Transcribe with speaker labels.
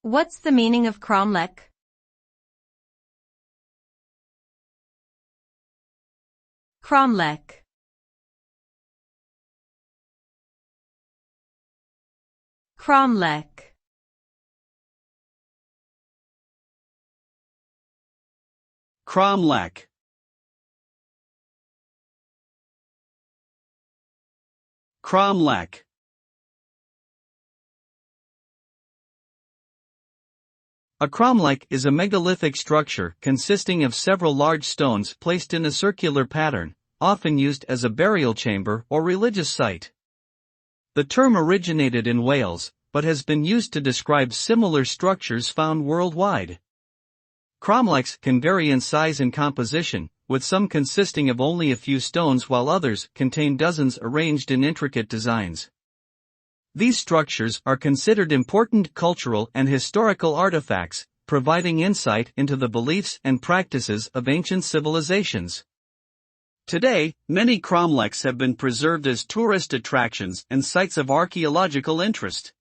Speaker 1: What's the meaning of cromlech? Cromlech. Cromlech.
Speaker 2: Cromlech. Cromlech. A cromlech is a megalithic structure consisting of several large stones placed in a circular pattern, often used as a burial chamber or religious site. The term originated in Wales, but has been used to describe similar structures found worldwide. Cromlechs can vary in size and composition, with some consisting of only a few stones while others contain dozens arranged in intricate designs. These structures are considered important cultural and historical artifacts, providing insight into the beliefs and practices of ancient civilizations. Today, many cromlechs have been preserved as tourist attractions and sites of archaeological interest.